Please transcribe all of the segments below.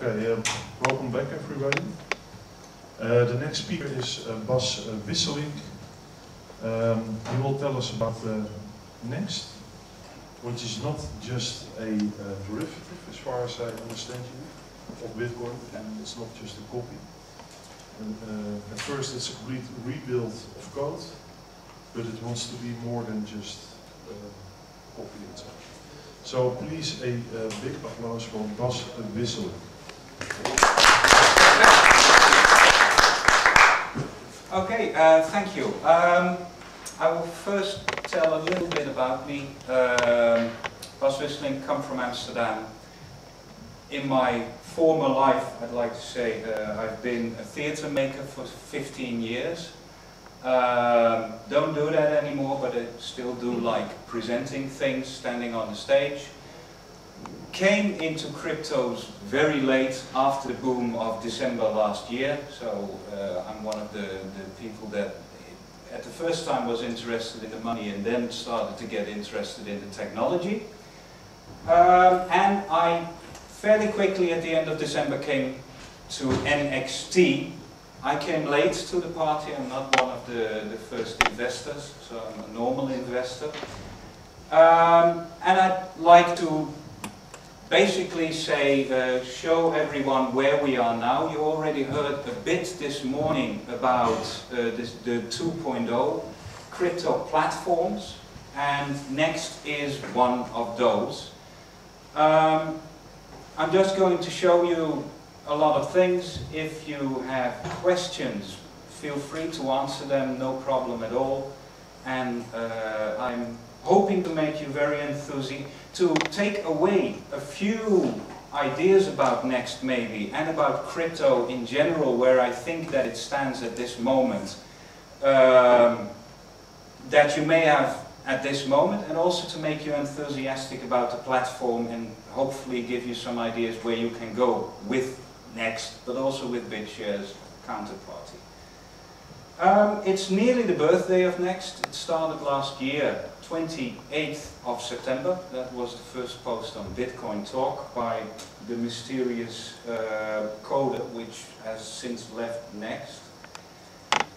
Okay, welcome back everybody. The next speaker is Bas Wisselink. He will tell us about NXT, which is not just a derivative, as far as I understand you, of Bitcoin, and it's not just a copy. At first it's a complete rebuild of code, but it wants to be more than just copy itself. So please a big applause for Bas Wisselink. Okay, thank you. I will first tell a little bit about me. Bas Wisselink, come from Amsterdam. In my former life, I'd like to say, I've been a theatre maker for 15 years. Don't do that anymore, but I still do like presenting things, standing on the stage. Came into cryptos very late after the boom of December last year, so I'm one of the people that at the first time was interested in the money and then started to get interested in the technology. And I fairly quickly at the end of December came to NXT. I came late to the party. I'm not one of the first investors, so I'm a normal investor. And I'd like to basically say, show everyone where we are now. You already heard a bit this morning about the 2.0 crypto platforms, and NXT is one of those. I'm just going to show you a lot of things. If you have questions, feel free to answer them, no problem at all. And I'm hoping to make you very enthusiastic, to take away a few ideas about NXT maybe, and about crypto in general, where I think that it stands at this moment, that you may have at this moment, and also to make you enthusiastic about the platform and hopefully give you some ideas where you can go with NXT, but also with BitShares counterparty. It's nearly the birthday of NXT. It started last year, 28th of September. That was the first post on Bitcoin Talk by the mysterious coder, which has since left NXT.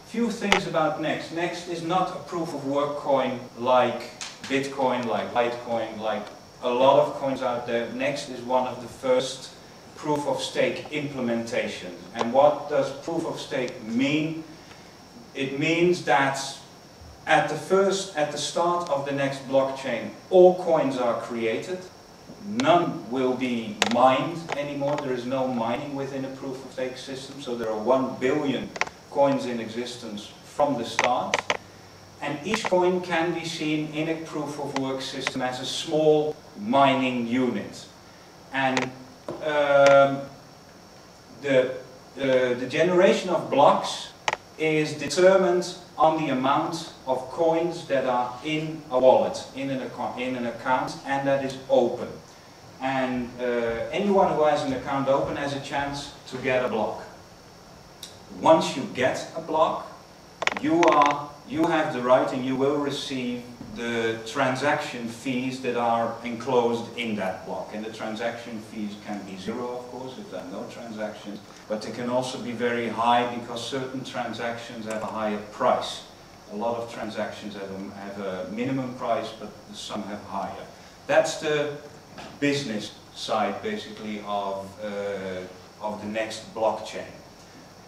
Few things about NXT. NXT is not a proof of work coin like Bitcoin, like Litecoin, like a lot of coins out there. NXT is one of the first proof of stake implementations. And what does proof of stake mean? It means that at the start of the next blockchain, all coins are created. None will be mined anymore. There is no mining within a proof of stake system. So there are 1 billion coins in existence from the start. And each coin can be seen in a proof of work system as a small mining unit. And the generation of blocks is determined on the amount of coins that are in a wallet, in an account, and that is open. And anyone who has an account open has a chance to get a block. Once you get a block, you have the right and you will receive the transaction fees that are enclosed in that block. And the transaction fees can be zero, of course, if there are no transactions, but they can also be very high because certain transactions have a higher price. A lot of transactions have a minimum price, but some have higher. That's the business side, basically, of the NXT blockchain.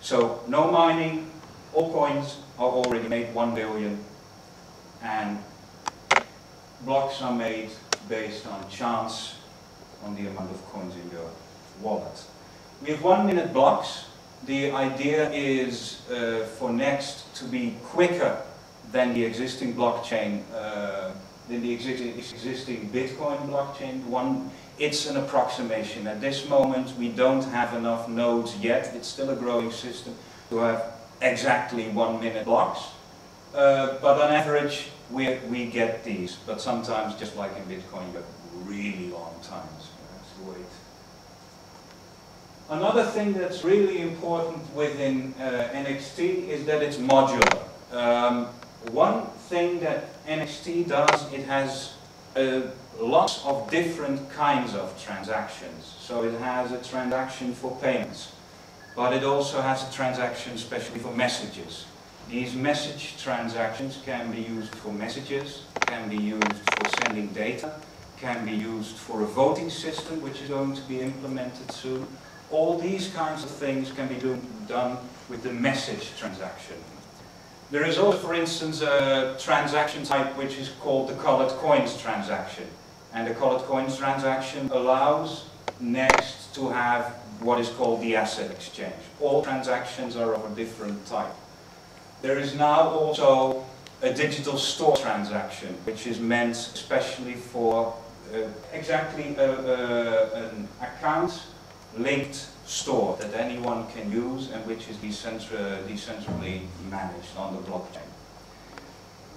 So, no mining, all coins are already made 1 billion, and blocks are made based on chance, on the amount of coins in your wallet. We have 1 minute blocks. The idea is for NXT to be quicker than the existing blockchain, than the existing Bitcoin blockchain. It's an approximation. At this moment, we don't have enough nodes yet. It's still a growing system to have exactly 1 minute blocks. But on average, we get these. But sometimes, just like in Bitcoin, you have really long times. You have to wait. Another thing that's really important within NXT is that it's modular. One thing that NXT does, it has lots of different kinds of transactions. So it has a transaction for payments, but it also has a transaction especially for messages. These message transactions can be used for messages, can be used for sending data, can be used for a voting system which is going to be implemented soon. All these kinds of things can be done with the message transaction. There is also, for instance, a transaction type which is called the colored coins transaction. And the colored coins transaction allows Next to have what is called the asset exchange. All transactions are of a different type. There is now also a digital store transaction, which is meant especially for exactly an account-linked store that anyone can use and which is decentrally managed on the blockchain.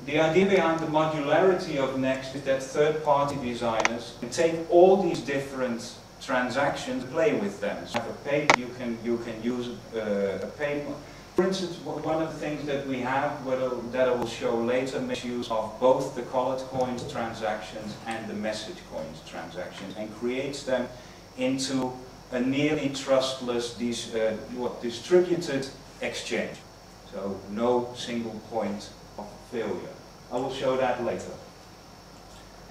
The idea behind the modularity of Next is that third-party designers can take all these different transactions and play with them. So have a payment, you can use a payment. For instance, one of the things that we have, that I will show later, makes use of both the colored coins transactions and the message coins transactions and creates them into a nearly trustless distributed exchange. So no single point of failure. I will show that later.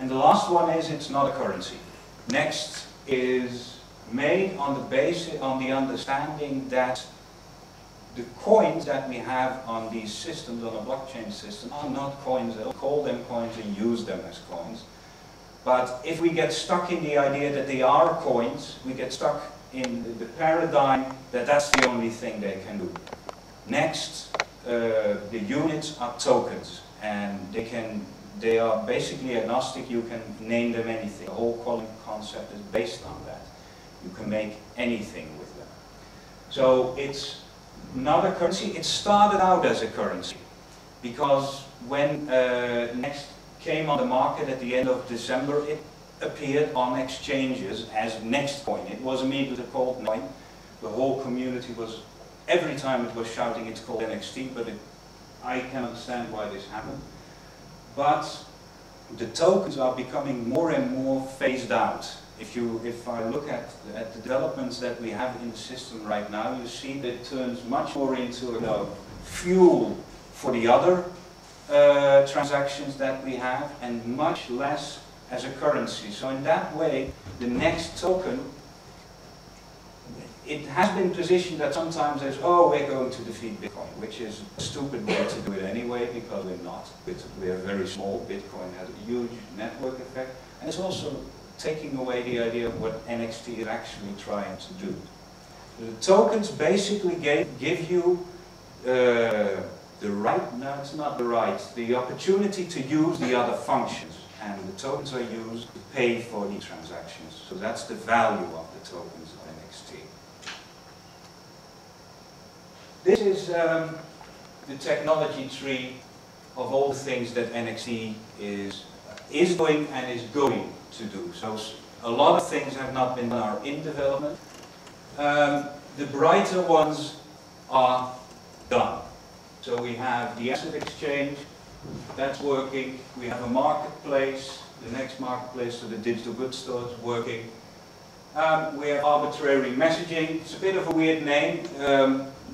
And the last one is it's not a currency. Next is made on the understanding that the coins that we have on these systems, on a blockchain system, are not coins. They'll call them coins and use them as coins. But if we get stuck in the idea that they are coins, we get stuck in the paradigm that that's the only thing they can do. Next, the units are tokens, and they are basically agnostic. You can name them anything. The whole calling concept is based on that. You can make anything with them. So it's not a currency. It started out as a currency because when Next came on the market at the end of December, it appeared on exchanges as Next Coin. It was immediately called Coin. The whole community was, every time it was shouting it's called NXT, but I can understand why this happened. But the tokens are becoming more and more phased out. If I look at the developments that we have in the system right now, you see that it turns much more into fuel for the other transactions that we have, and much less as a currency. So in that way, the Next token, it has been positioned that sometimes as, oh, we're going to defeat Bitcoin, which is a stupid way to do it anyway, because we're not. We're very small. Bitcoin has a huge network effect, and it's also taking away the idea of what NXT is actually trying to do. The tokens basically give you the right, no, it's not the right, the opportunity to use the other functions. And the tokens are used to pay for the transactions. So that's the value of the tokens of NXT. This is the technology tree of all the things that NXT is doing and is going to do. So a lot of things have not been done, are in development. The brighter ones are done. So we have the asset exchange, that's working. We have a marketplace, the Next marketplace, so the digital goods store is working. We have arbitrary messaging. It's a bit of a weird name.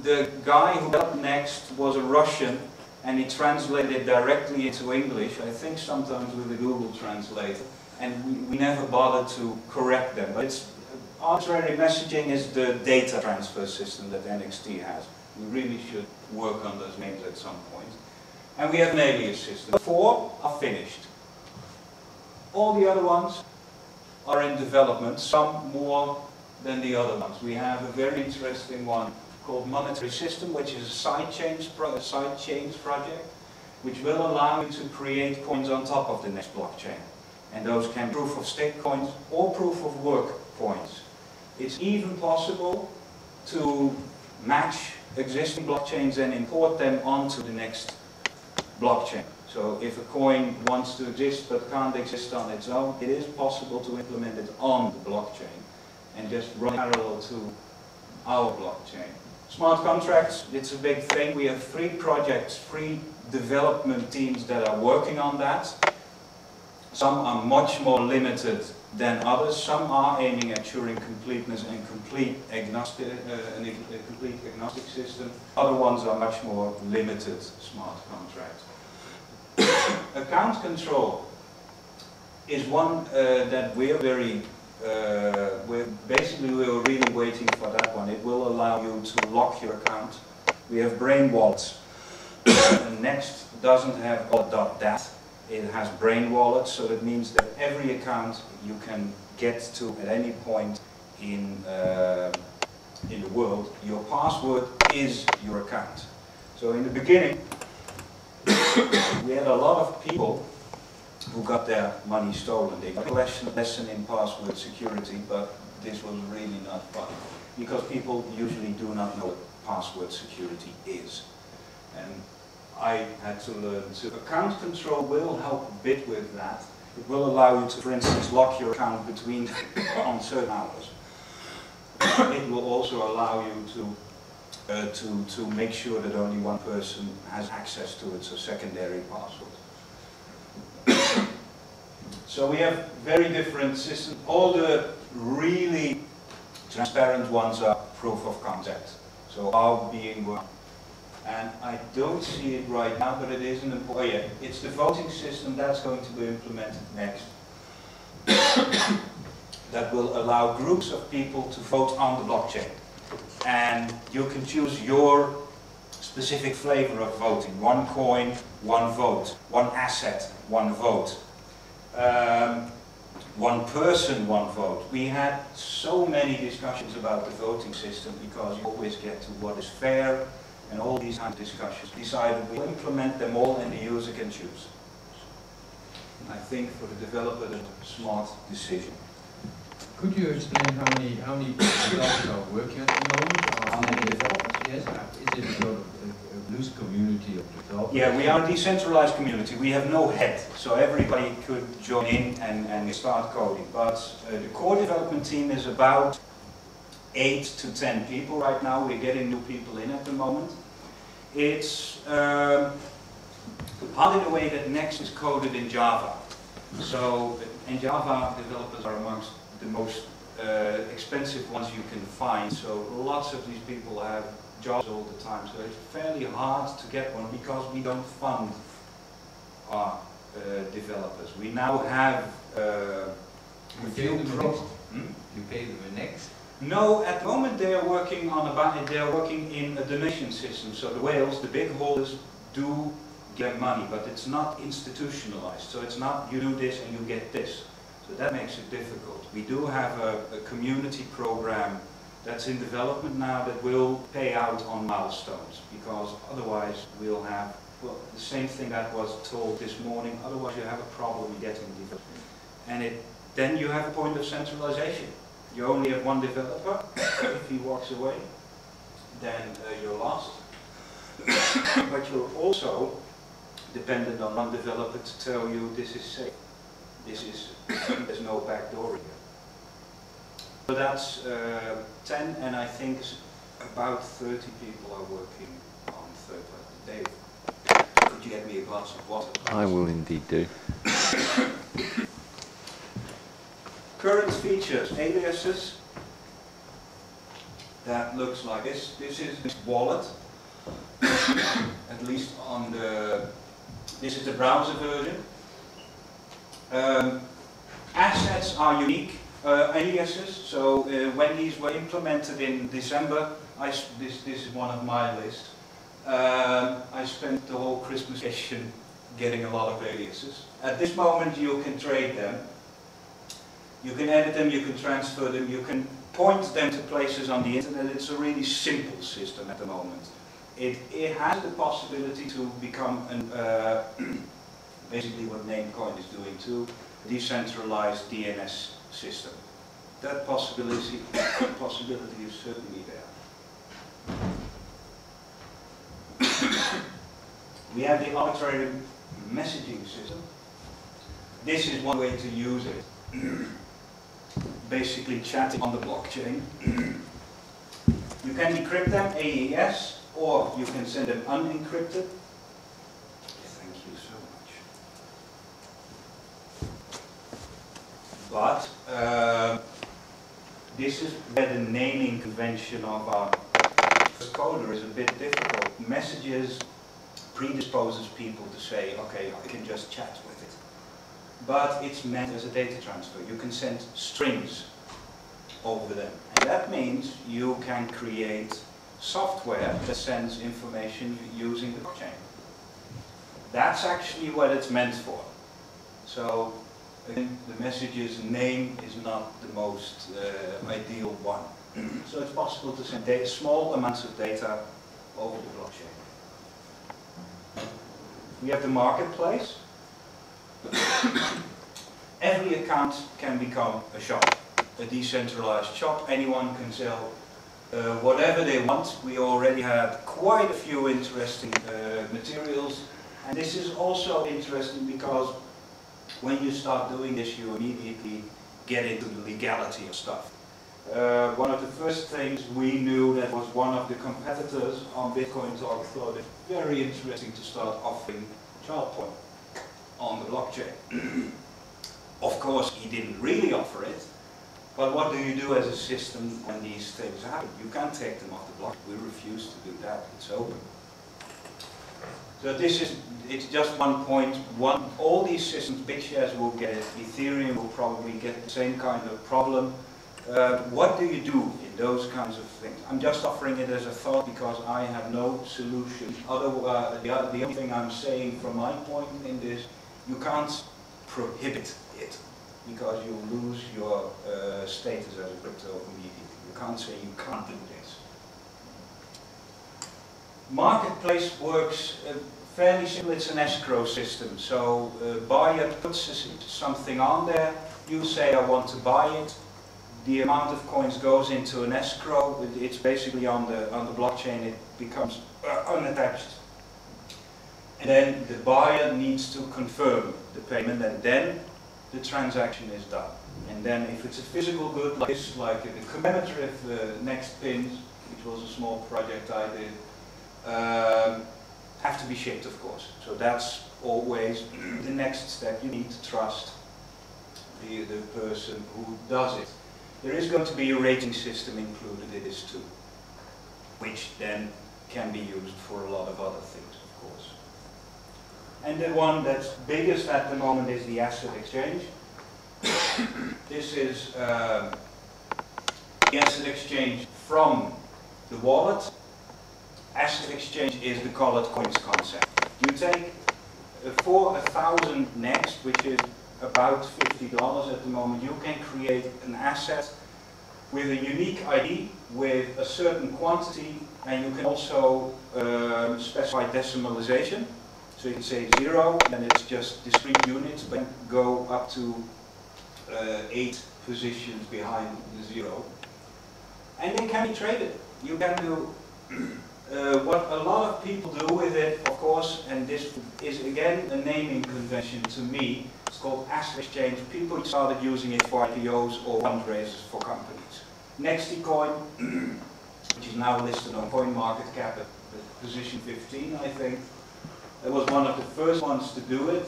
The guy who got Next was a Russian, and he translated it directly into English, I think sometimes with a Google translator, and we never bothered to correct them. But arbitrary messaging is the data transfer system that NXT has. We really should work on those names at some point. And we have an alias system. 4 are finished. All the other ones are in development, some more than the other ones. We have a very interesting one called Monetary System, which is a side chains project, which will allow you to create coins on top of the Next blockchain. And those can be proof of stake coins or proof of work coins. It's even possible to match existing blockchains and import them onto the Next blockchain. So if a coin wants to exist but can't exist on its own, it is possible to implement it on the blockchain and just run parallel to our blockchain. Smart contracts, it's a big thing. We have 3 projects, 3 development teams that are working on that. Some are much more limited than others. Some are aiming at Turing completeness and complete agnostic system. Other ones are much more limited smart contracts. Account control is one that we're very, we're really waiting for that one. It will allow you to lock your account. We have brain wallets. Next doesn't have .dat. It has brain wallets, so that means that every account you can get to at any point in the world. Your password is your account. So in the beginning, we had a lot of people who got their money stolen. They got a lesson in password security, but this was really not fun, because people usually do not know what password security is. And I had to learn to. Account control will help a bit with that. It will allow you to, for instance, lock your account between on certain hours. It will also allow you to make sure that only one person has access to it, so secondary password. So we have very different systems. All the really transparent ones are proof of concept. So are being one. And I don't see it right now, but it is an important. Oh yeah, it's the voting system that's going to be implemented next. That will allow groups of people to vote on the blockchain. And you can choose your specific flavor of voting. One coin, one vote. One asset, one vote. One person, one vote. We had so many discussions about the voting system because you always get to what is fair. And all these kind of discussions decided we'll implement them all and the user can choose. I think for the developer, it's a smart decision. Could you explain how many developers are working at the moment? How many developers? Yes, is it a sort of a loose community of developers? Yeah, we are a decentralized community. We have no head, so everybody could join in and start coding. But the core development team is about 8 to 10 people right now. We're getting new people in at the moment. It's part in the way that Next is coded in Java. So, and Java developers are amongst the most expensive ones you can find. So lots of these people have jobs all the time. So it's fairly hard to get one because we don't fund our developers. We now have You pay them next? You pay them next? No, at the moment they are working on they are working in a donation system. So the whales, the big holders, do get money, but it's not institutionalized. So it's not you do this and you get this. So that makes it difficult. We do have a community program that's in development now that will pay out on milestones, because otherwise we'll have, well, the same thing that was told this morning. Otherwise you have a problem getting development, and then you have a point of centralization. You only have one developer. If he walks away, then you're lost. But you're also dependent on one developer to tell you this is safe. This is, there's no backdoor here. So that's 10, and I think about 30 people are working on third party. Dave, could you get me a glass of water? I will indeed do. Current features, aliases. That looks like this. This is this wallet. At least on the. This is the browser version. Assets are unique aliases. So when these were implemented in December, this is one of my lists. I spent the whole Christmas vacation getting a lot of aliases. At this moment, you can trade them. You can edit them, you can transfer them, you can point them to places on the internet. It's a really simple system at the moment. It has the possibility to become an, basically what Namecoin is doing too, a decentralized DNS system. That possibility is certainly there. We have the arbitrary messaging system. This is one way to use it. Basically chatting on the blockchain. You can decrypt them, AES, or you can send them unencrypted. Thank you so much. But this is where the naming convention of our coder is a bit difficult. Messages predisposes people to say, okay, I can just chat with it. But it's meant as a data transfer. You can send strings over them. And that means you can create software that sends information using the blockchain. That's actually what it's meant for. So again, the message's name is not the most ideal one. So it's possible to send small amounts of data over the blockchain. We have the marketplace. Every account can become a shop, a decentralized shop. Anyone can sell whatever they want. We already had quite a few interesting materials. And this is also interesting because when you start doing this, you immediately get into the legality of stuff. One of the first things we knew that was one of the competitors on Bitcoin Talk thought it very interesting to start offering child porn on the blockchain. Of course, he didn't really offer it, but what do you do as a system when these things happen? You can't take them off the block. We refuse to do that. It's open. So it's just one point. All these systems, BitShares will get it, Ethereum will probably get the same kind of problem. What do you do in those kinds of things? I'm just offering it as a thought because I have no solution. The only thing I'm saying from my point in this, you can't prohibit it because you lose your status as a crypto immediately. You can't say you can't do this. Marketplace works fairly simple. It's an escrow system. So buyer puts something on there. You say I want to buy it. The amount of coins goes into an escrow. It's basically on the blockchain. It becomes unattached. And then the buyer needs to confirm the payment, and then the transaction is done. And then if it's a physical good like this, like the commemorative next pins, which was a small project I did, have to be shipped, of course. So that's always the next step. You need to trust the person who does it. There is going to be a rating system included in this too, which then can be used for a lot of other things, of course. And the one that's biggest at the moment is the asset exchange. This is the asset exchange from the wallet. Asset exchange is the colored coins concept. You take for 1,000 next, which is about $50 at the moment, you can create an asset with a unique ID, with a certain quantity, and you can also specify decimalization. So you can say 0, and it's just discrete units, but go up to 8 positions behind the 0. And they can be traded. You can do what a lot of people do with it, of course, and this is again a naming convention to me. It's called asset exchange. People started using it for IPOs or fundraisers for companies. NXT, which is now listed on CoinMarketCap at position 15, I think. It was one of the first ones to do it.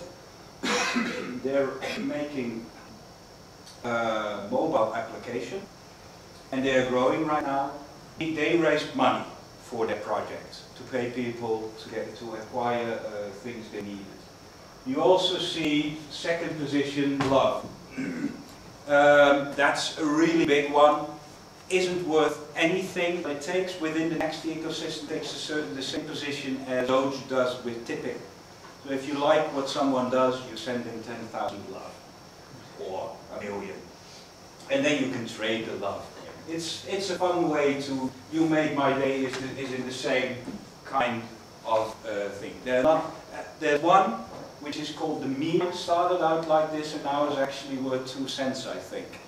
They're making a mobile application, and they're growing right now. They raised money for their project to pay people to acquire things they needed. You also see second position, love. That's a really big one. Isn't worth anything, but it takes within the next ecosystem takes the same position as Doge does with tipping. So if you like what someone does, you send them 10,000 love or 1,000,000, and then you can trade the love. It's a fun way to, you made my day is in the same kind of thing. There's one which is called the meme. Started out like this and now is actually worth 2 cents, I think.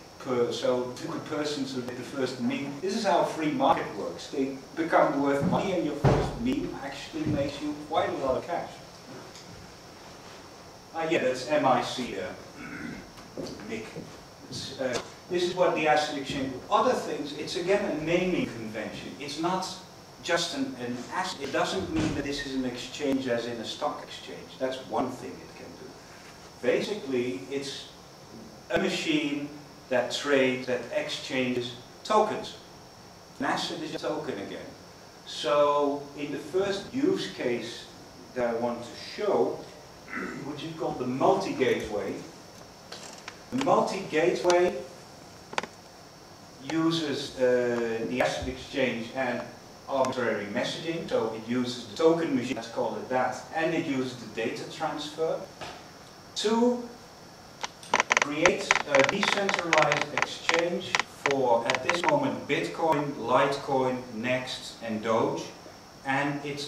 So to the persons who did the first meme. This is how a free market works. They become worth money, and your first meme actually makes you quite a lot of cash. Yeah, that's MIC, Nick. This is what the asset exchange. Other things, it's again a naming convention. It's not just an asset. It doesn't mean that this is an exchange as in a stock exchange. That's one thing it can do. Basically, it's a machine that trades, that exchanges tokens. An asset is a token again. So in the first use case that I want to show, which is called the multi-gateway. The multi-gateway uses the asset exchange and arbitrary messaging, so it uses the token machine, let's call it that, and it uses the data transfer to create a decentralized exchange for, at this moment, Bitcoin, Litecoin, Next, and Doge, and it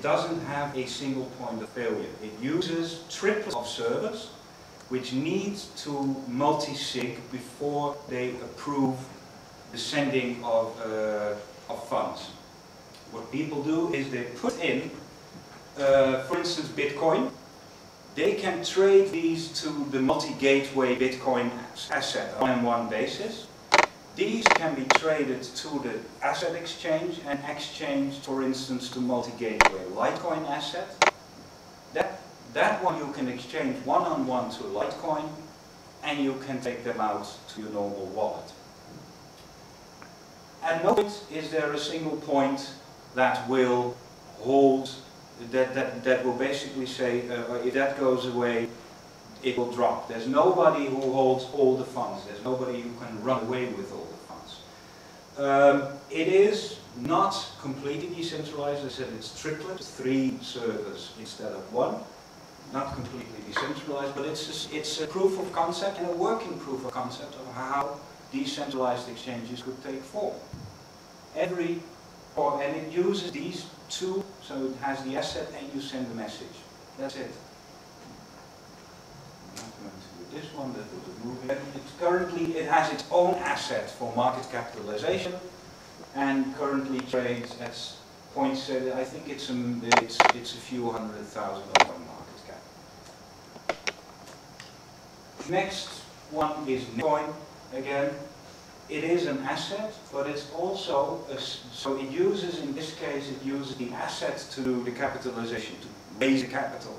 doesn't have a single point of failure. It uses triplets of servers which need to multi-sig before they approve the sending of funds. What people do is they put in, for instance, Bitcoin. They can trade these to the multi-gateway Bitcoin asset on a one-on-one basis. These can be traded to the asset exchange and exchanged, for instance, to multi-gateway Litecoin asset. That one you can exchange one-on-one to Litecoin, and you can take them out to your normal wallet. At no point is there a single point that will hold, that will basically say, if that goes away, it will drop. There's nobody who holds all the funds. There's nobody who can run away with all the funds. It is not completely decentralized. I said it's triplet, 3 servers instead of 1. Not completely decentralized, but it's a proof of concept and a working proof of concept of how decentralized exchanges could take form. And it uses these 2, so it has the asset and you send the message. That's it. I'm not going to do this one, that will move it. It has its own asset for market capitalization, and currently trades at points. I think it's a few $100,000 market cap. Next one is Bitcoin. Again, it is an asset, but it's also so it uses, in this case, it uses the asset to do the capitalization, to raise the capital.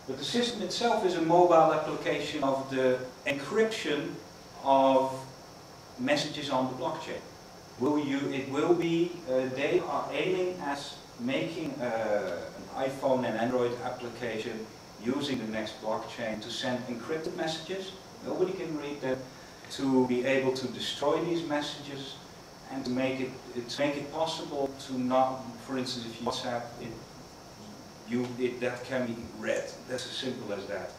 But the system itself is a mobile application of the encryption of messages on the blockchain. They are aiming at making an iPhone and Android application using the Next blockchain to send encrypted messages. Nobody can read them. To be able to destroy these messages and to make it possible to not, for instance, if you WhatsApp, that can be read. That's as simple as that.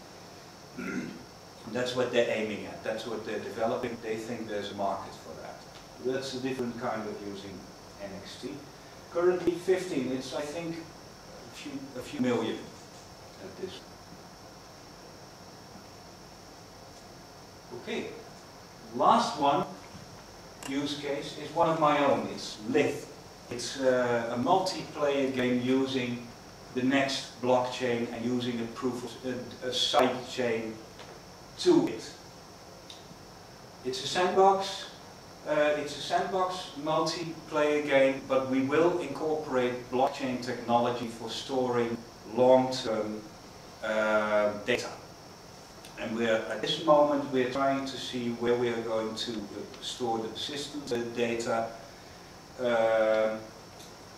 That's what they're aiming at. That's what they're developing. They think there's a market for that. That's a different kind of using NXT. Currently 15. It's, I think, a few million at this. Okay. Last one, use case, is one of my own. It's Lith. It's a multiplayer game using the Next blockchain and using a side chain to it. It's a sandbox. Multiplayer game, but we will incorporate blockchain technology for storing long-term data. And at this moment, we're trying to see where we are going to store the systems, the data,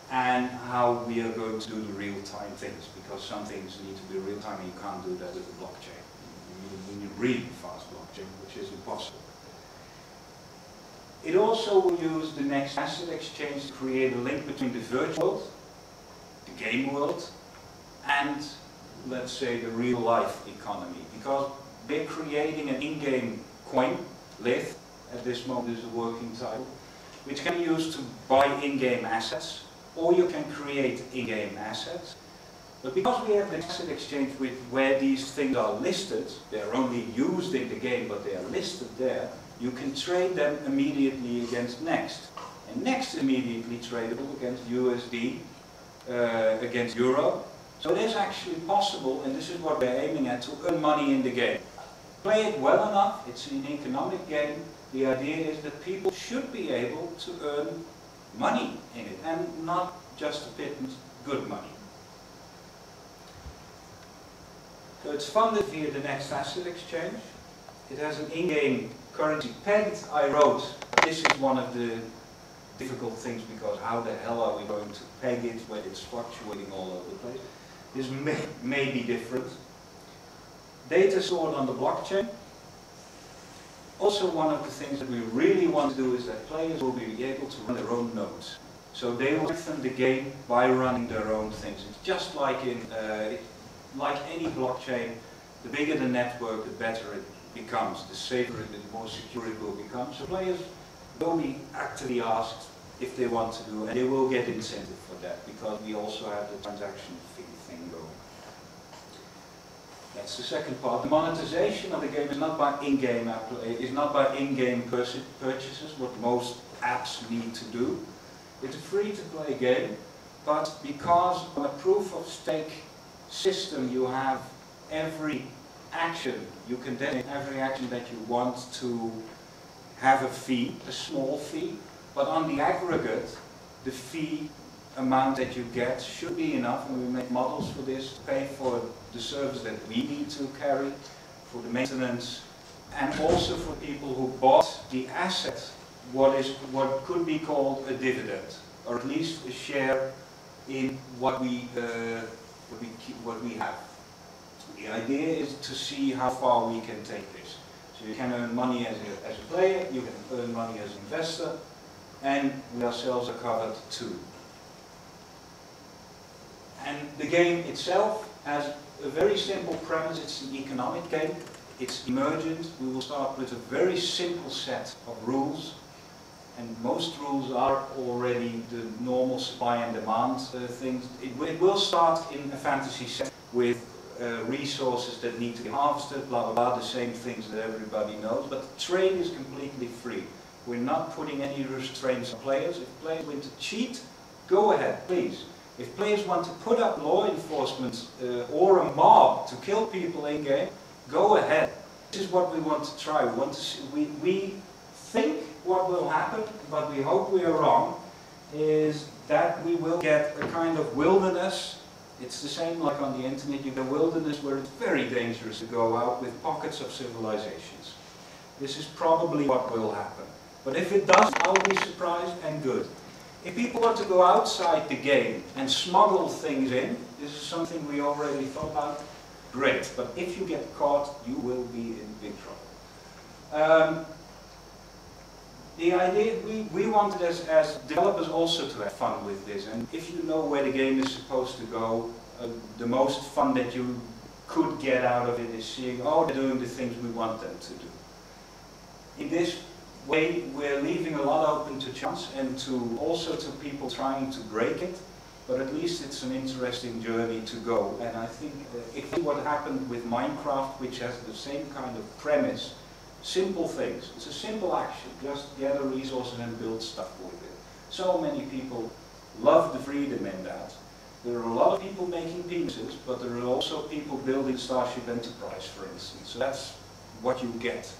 and how we are going to do the real-time things, because some things need to be real-time and you can't do that with the blockchain. You need a really fast blockchain, which is impossible. It also will use the Next asset exchange to create a link between the virtual world, the game world, and, let's say, the real-life economy, because we're creating an in-game coin, Lith, at this moment is a working title, which can be used to buy in-game assets, or you can create in-game assets. But because we have the asset exchange where these things are listed, they're only used in the game, but they are listed there, you can trade them immediately against Next. And Next is immediately tradable against USD, against Euro. So it is actually possible, and this is what we're aiming at, to earn money in the game. Play it well enough, it's an economic game. The idea is that people should be able to earn money in it, and not just a bit good money. So it's funded via the Next Asset Exchange. It has an in-game currency pegged. I wrote, this is one of the difficult things because how the hell are we going to peg it when it's fluctuating all over the place? This may be different. Data stored on the blockchain. Also, one of the things that we really want to do is that players will be able to run their own nodes. So they will strengthen the game by running their own things. It's just like in like any blockchain, the bigger the network, the better it becomes, the safer, the more secure it will become. So players will be actively asked if they want to do, and they will get incentive for that because we also have the transaction fee thing going. That's the second part. The monetization of the game is not by in-game purchases, what most apps need to do. It's a free-to-play game, but because on a proof-of-stake system you have every action, you can designate every action that you want to have a fee, a small fee, but on the aggregate, the fee amount that you get should be enough, and we make models for this, to pay for the service that we need to carry, for the maintenance, and also for people who bought the asset, what could be called a dividend, or at least a share in what we have. The idea is to see how far we can take this. So you can earn money as a player, you can earn money as an investor, and we ourselves are covered too. And the game itself has a very simple premise. It's an economic game. It's emergent. We will start with a very simple set of rules. And most rules are already the normal supply and demand things. It will start in a fantasy set with resources that need to be harvested, blah, blah, blah, the same things that everybody knows. But the trade is completely free. We're not putting any restraints on players. If players want to cheat, go ahead, please. If players want to put up law enforcement or a mob to kill people in-game, go ahead. This is what we want to try. We want to see, we think what will happen, but we hope we are wrong, is that we will get a kind of wilderness. It's the same like on the internet. You get a wilderness where it's very dangerous to go out with pockets of civilizations. This is probably what will happen. But if it does, I'll be surprised and good. If people want to go outside the game and smuggle things in, this is something we already thought about, great. But if you get caught, you will be in big trouble. The idea, we wanted as developers also to have fun with this. And if you know where the game is supposed to go, the most fun that you could get out of it is seeing, oh, they're doing the things we want them to do. In this way, we're leaving a lot open to chance and to also to people trying to break it, but at least it's an interesting journey to go. And I think if what happened with Minecraft, which has the same kind of premise, simple things, it's a simple action, just gather resources and build stuff with it. So many people love the freedom in that. There are a lot of people making pieces, but there are also people building Starship Enterprise, for instance. So that's what you get.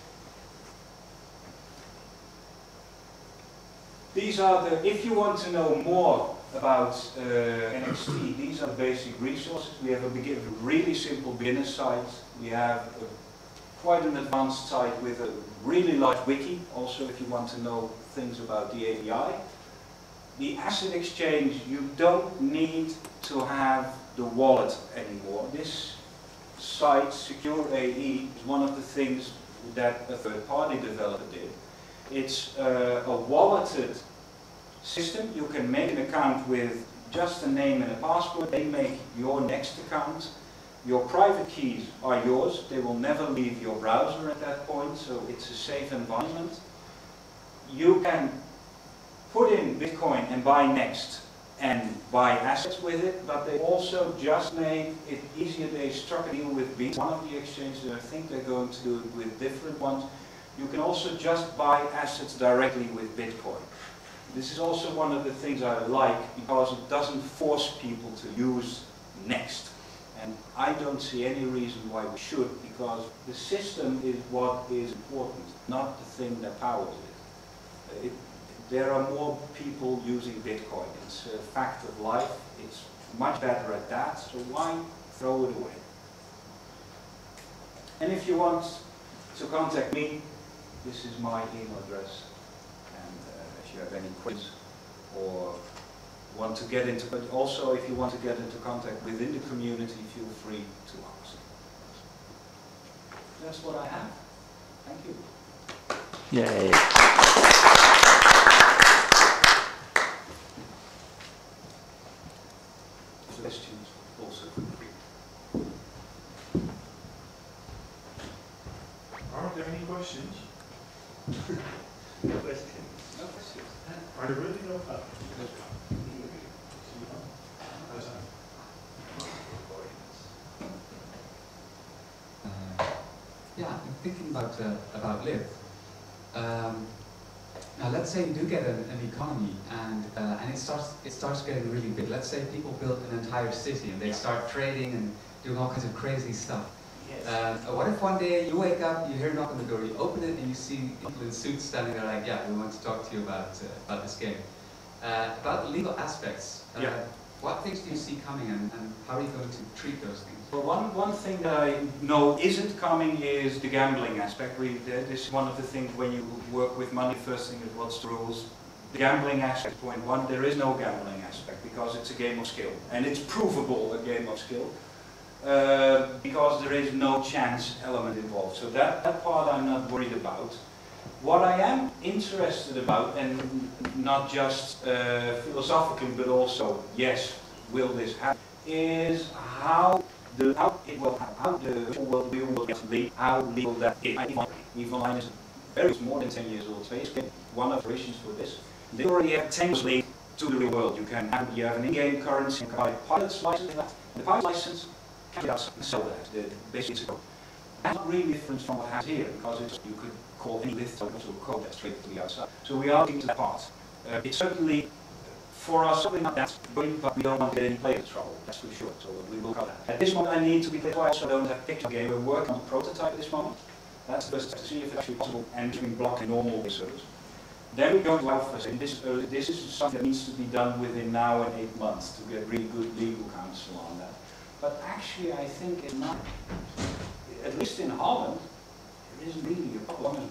These are the, if you want to know more about NXT, these are the basic resources. We have a really simple beginner site. We have quite an advanced site with a really large wiki, also if you want to know things about the API. The asset exchange, you don't need to have the wallet anymore. This site, Secure AE, is one of the things that a third-party developer did. It's a walleted system. You can make an account with just a name and a password. They make your next account. Your private keys are yours. They will never leave your browser at that point, so it's a safe environment. You can put in Bitcoin and buy Next and buy assets with it, but they also just made it easier. They struck a deal with Beat, one of the exchanges, and I think they're going to do it with different ones. You can also just buy assets directly with Bitcoin. This is also one of the things I like because it doesn't force people to use Next. And I don't see any reason why we should, because the system is what is important, not the thing that powers it. There are more people using Bitcoin. It's a fact of life. It's much better at that, so why throw it away? And if you want to contact me. This is my email address, and if you have any questions or want to get into, but also if you want to get into contact within the community, feel free to ask. That's what I have. Thank you. Yay. Questions also. Are there any questions? No questions. No questions. Are there really no? Yeah, I'm thinking about Liv. Now, let's say you do get an economy, and it starts getting really big. Let's say people build an entire city, and they start trading and doing all kinds of crazy stuff. Yes. What if one day you wake up, you hear a knock on the door, you open it, and you see people in suits standing there like, yeah, we want to talk to you about this game. About the legal aspects, what things do you see coming, and how are you going to treat those things? Well, one thing that I know isn't coming is the gambling aspect. This is one of the things when you work with money, first thing is what's the rules. The gambling aspect, point one, there is no gambling aspect because it's a game of skill. And it's provable a game of skill because there is no chance element involved. So that part I'm not worried about. What I am interested about, and not just philosophically, but also, yes, will this happen, is how the world will be, how legal that is. EvilDave is very more than 10 years old. So it's one of the reasons for this. They already have 10 years lead to the real world. You have an in-game currency, you can buy a pilot's license, and the pilot's license can be outside and sell that. Basically, that's not really different from what happens here, because you could call any lift to a code that's straight to the outside. So we are looking to that part. It's certainly, for us, certainly not that great, but we don't want to get any players trouble, that's for sure. So we will cover that. At this moment, I need to be clear, I also don't have a picture of the game. We're working on the prototype at this moment. That's the first step to see if it's actually possible and between block and normal servers. Then we go to alpha. This is something that needs to be done within now and 8 months to get really good legal counsel on that. But actually, I think it's not, at least in Holland, it isn't really a problem.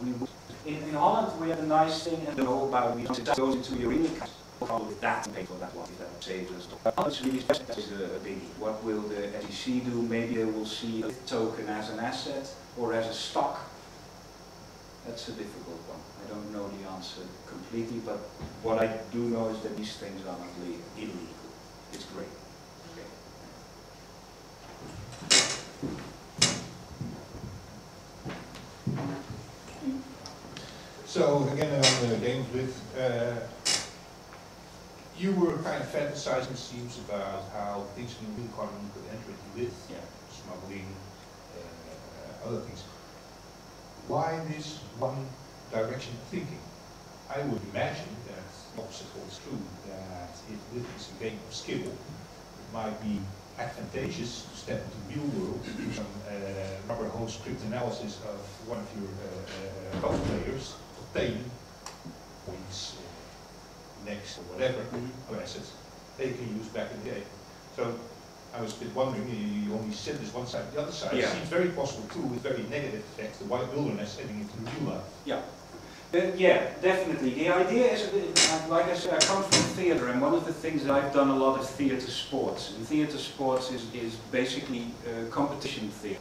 In Holland, we have a nice thing and know about it goes into your real account. Probably that and pay for that one if that saves us. That's really a biggie. What will the SEC do? Maybe they will see a token as an asset or as a stock. That's a difficult one. I don't know the answer completely, but what I do know is that these things are not illegal. It's great. So again, on the games with, you were kind of fantasizing, it seems, about how things in the economy could enter into with smuggling, other things. Why this one direction of thinking? I would imagine that the opposite holds true, that if this is a game of skill, it might be advantageous to step into the real world, to do some rubber hose cryptanalysis of one of your golf players, obtain points, next or whatever, or assets they can use back in the day. So I was a bit wondering, you only said this one side, the other side seems very possible too, with very negative effects, the white wilderness heading into the real life. Yeah. Yeah, definitely. The idea is, like I said, I come from theatre, and one of the things that I've done a lot of theatre sports. And theatre sports is basically competition theatre.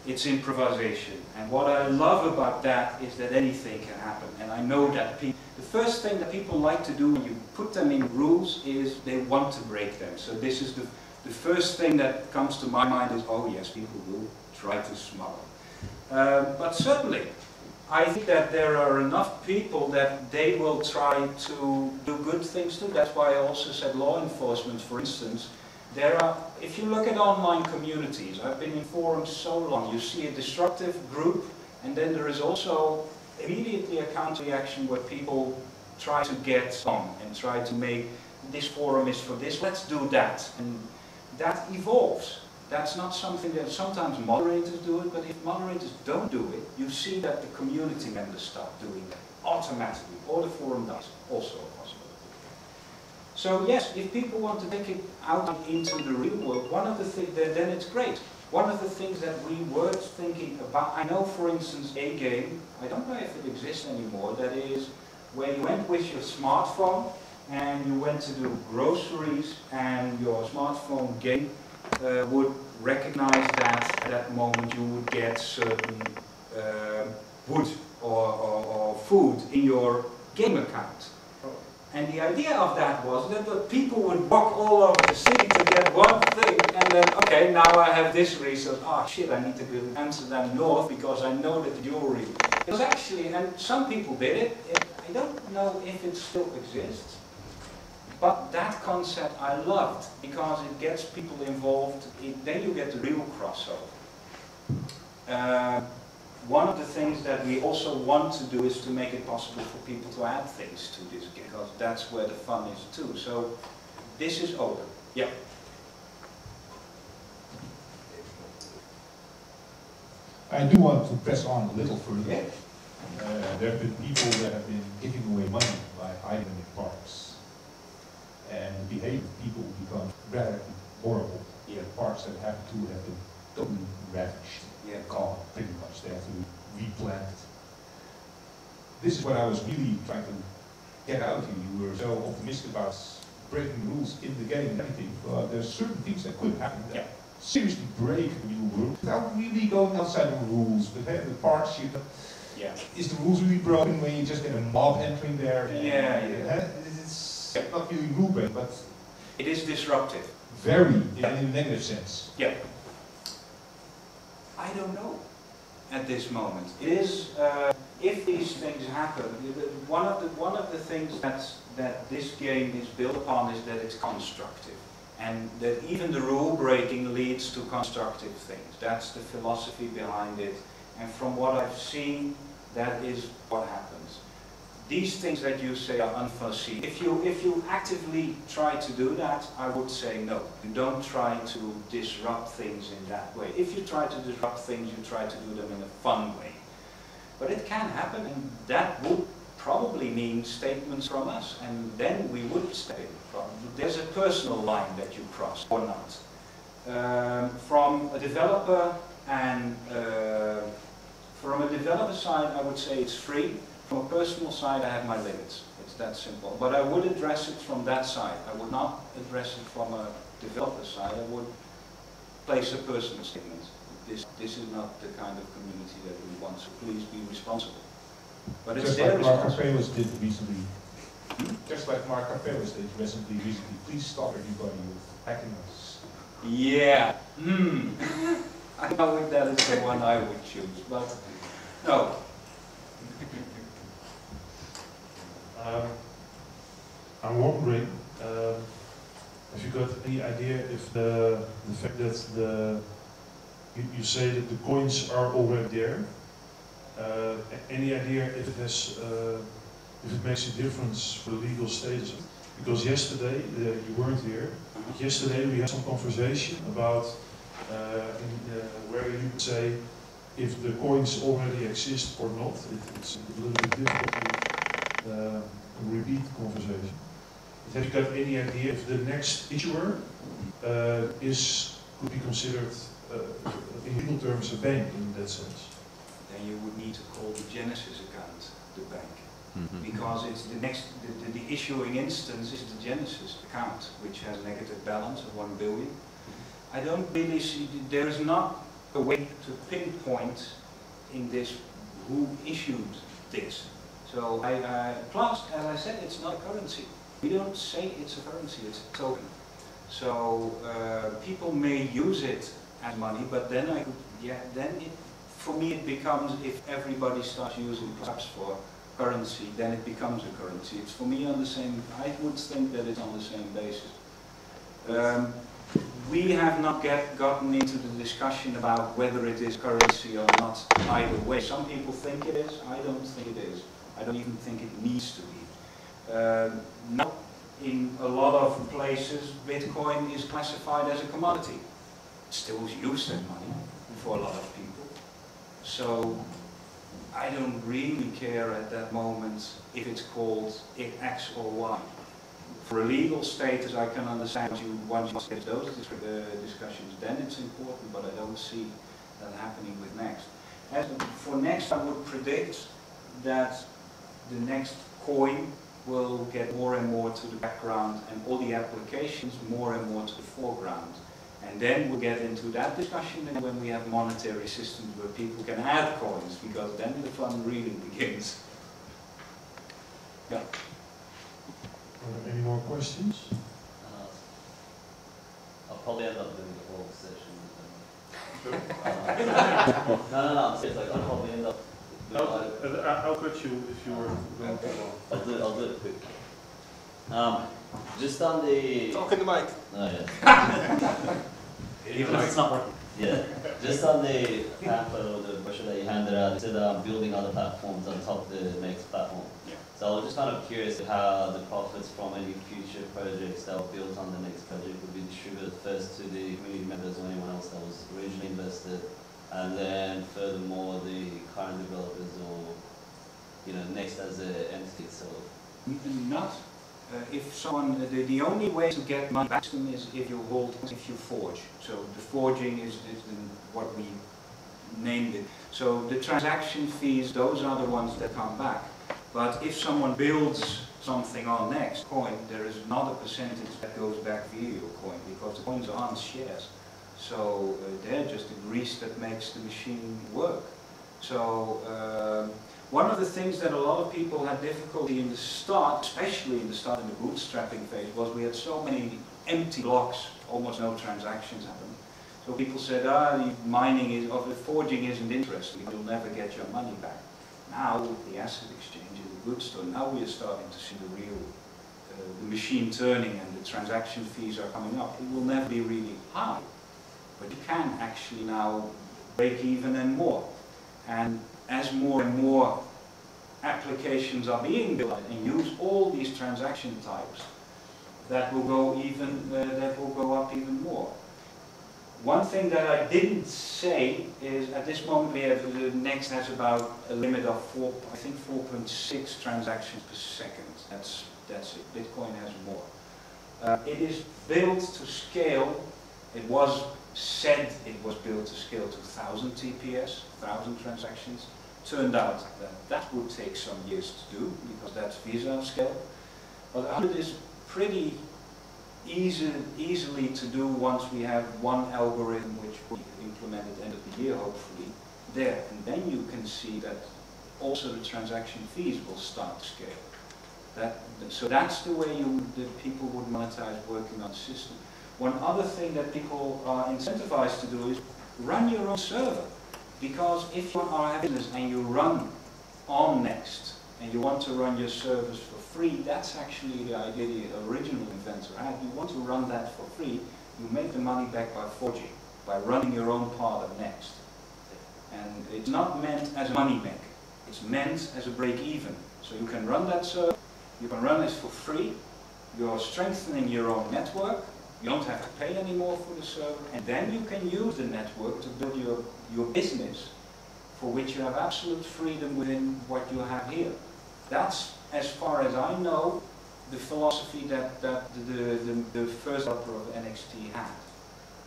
It's improvisation. And what I love about that is that anything can happen. And I know that the first thing that people like to do when you put them in rules is they want to break them. So this is the first thing that comes to my mind is, oh yes, people will try to smuggle. But certainly, I think that there are enough people that they will try to do good things too. That's why I also said law enforcement, for instance. There are, if you look at online communities, I've been in forums so long, you see a destructive group, and then there is also immediately a counter reaction where people try to get on and try to make this forum is for this, let's do that. And that evolves. That's not something that sometimes moderators do it, but if moderators don't do it, you see that the community members start doing that automatically, or the forum does, also a possibility. So yes, if people want to take it out into the real world, one of the things, then it's great. one of the things that we were thinking about, I know for instance a game, I don't know if it exists anymore, that is where you went with your smartphone and you went to do groceries and your smartphone game would recognize that at that moment you would get certain wood or food in your game account. And the idea of that was that the people would walk all over the city to get one thing, and then, okay, now I have this resource. Oh shit, I need to go to Amsterdam North because I know that the jewelry. It was actually, and some people did it. I don't know if it still exists, but that concept I loved because it gets people involved. Then you get the real crossover. One of the things that we also want to do is to make it possible for people to add things to this game, because that's where the fun is too. So this is open. Yeah. I do want to press on a little further. Yeah. There have been people that have been giving away money by idling in parks. And the behavior of people becomes rather horrible. Yeah. Parks that have been totally ravaged. Yeah. Gone, pretty much. They have to be replanted. This is what I was really trying to get out of you. You were so optimistic about breaking rules in the game and everything. But there's certain things that could happen that seriously break the real world without really going outside the rules. But the parks, you know, is the rules really broken when you just get a mob entering there? It's not really rule-based, but it is disruptive. Very, in a negative sense. Yeah. I don't know at this moment. It is, if these things happen, one of the things that this game is built upon is that it's constructive. And that even the rule breaking leads to constructive things. That's the philosophy behind it. And from what I've seen, that is what happens. These things that you say are unforeseen. If you actively try to do that, I would say no. You don't try to disrupt things in that way. If you try to disrupt things, you try to do them in a fun way. But it can happen, and that would probably mean statements from us, and then we would step in. There's a personal line that you cross, or not. From a developer and from a developer side, I would say it's free. From a personal side, I have my limits. It's that simple. But I would address it from that side. I would not address it from a developer side. I would place a personal statement. This is not the kind of community that we want, so please be responsible. But it's their responsibility. Mark did recently. Just like Mark Carpelos did recently, please stop everybody with hacking us. Yeah. I know if that is the one I would choose, but no. I'm wondering, have you got any idea if the fact that you say that the coins are already there, any idea if it has, if it makes a difference for the legal status? Because yesterday, you weren't here, but yesterday we had some conversation about where you could say if the coins already exist or not. It's a little bit difficult to repeat the conversation. But have you got any idea if the next issuer could be considered in legal terms a bank in that sense? Then you would need to call the Genesis account the bank. Because it's the next, the issuing instance is the Genesis account, which has a negative balance of 1 billion. I don't really see, there is not a way to pinpoint in this who issued this. So plus, as I said, it's not a currency. We don't say it's a currency, it's a token. So people may use it as money, but then for me it becomes, if everybody starts using perhaps for currency, then it becomes a currency. It's for me on the same, I would think that it's on the same basis. We have not gotten into the discussion about whether it is currency or not either way. Some people think it is, I don't think it is. I don't even think it needs to be. Now, in a lot of places, Bitcoin is classified as a commodity. It's still used as money for a lot of people. So I don't really care at that moment if it's called X or Y. For a legal status, I can understand once you get those discussions, then it's important, but I don't see that happening with Next. As for Next, I would predict that the next coin will get more and more to the background and all the applications more and more to the foreground. And then we'll get into that discussion when we have monetary systems where people can add coins, because then the fun really begins. Yeah. Any more questions? I'll probably end up doing the whole session. No. It's like I'll probably end up. I'll cut you if you were going to go. I'll do it quick. Just on the. Talk in the mic. Oh yeah. Even if it's not working. Yeah. Just on the pamphlet or the brochure that you handed out, it said building other platforms on top of the next platform. Yeah. So I was just kind of curious how the profits from any future projects that were built on the next project would be distributed first to the community members or anyone else that was originally invested, and then furthermore the current developers or next as an entity itself. Not. If someone, the only way to get money back to them is if you forge. So the forging is what we named it. So the transaction fees, those are the ones that come back. But if someone builds something on Next coin, there is not a percentage that goes back via your coin, because the coins aren't shares. So they're just the grease that makes the machine work. So one of the things that a lot of people had difficulty in the start, especially in the start in the bootstrapping phase, was we had so many empty blocks, almost no transactions happened. So people said, the mining or the forging isn't interesting, you'll never get your money back. Now with the asset exchange and the goods store, now we are starting to see the real, the machine turning and the transaction fees are coming up. It will never be really high, but you can actually now break even and more. And as more and more applications are being built and use all these transaction types, that will go up even more. One thing that I didn't say is at this moment we have the Next has about a limit of 4.6 transactions per second. That's it. Bitcoin has more. It is built to scale. It was said it was built to scale to 1,000 TPS, 1,000 transactions. Turned out that that would take some years to do, because that's Visa scale. But 100 is pretty easily to do once we have one algorithm which will be implemented end of the year, hopefully, there. And then you can see that also the transaction fees will start to scale. So that's the way that people would monetize working on the system. One other thing that people are incentivized to do is run your own server. Because if you are a business and you run on Next, and you want to run your service for free, that's actually the idea the original inventor had. You want to run that for free, you make the money back by forging, by running your own part of Next. And it's not meant as a money maker, it's meant as a break-even. So you can run that server, you can run it for free, you're strengthening your own network, you don't have to pay anymore for the server, and then you can use the network to build your business, for which you have absolute freedom within what you have here. That's, as far as I know, the philosophy that the first developer of NXT had.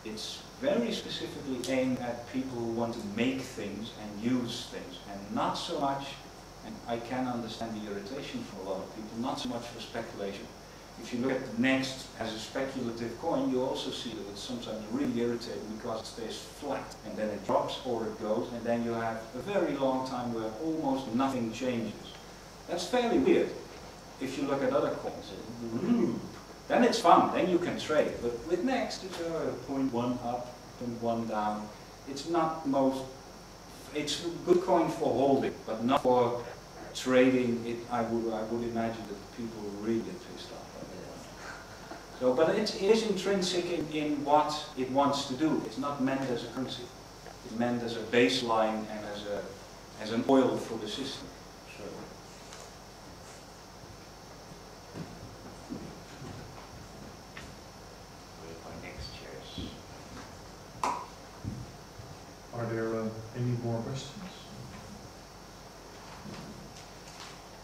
It's very specifically aimed at people who want to make things and use things, and not so much, and I can understand the irritation for a lot of people, not so much for speculation. If you look at Next as a speculative coin, you also see that it's sometimes really irritating because it stays flat and then it drops or it goes, and then you have a very long time where almost nothing changes. That's fairly weird. If you look at other coins, then it's fun, then you can trade. But with Next, it's 0.1 up, 0.1 down. It's not it's a good coin for holding, but not for trading. I would imagine that people really get pissed off. So, but it is intrinsic in what it wants to do. It's not meant as a currency. It's meant as a baseline and as an oil for the system. Sure. My next chairs. Are there any more questions?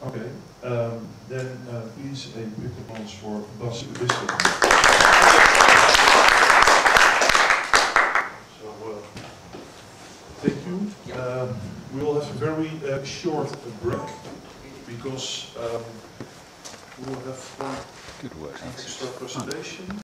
Okay. then please a big applause for Bas de Wisselink. So, thank you. We will have a very short break because we will have one extra presentation.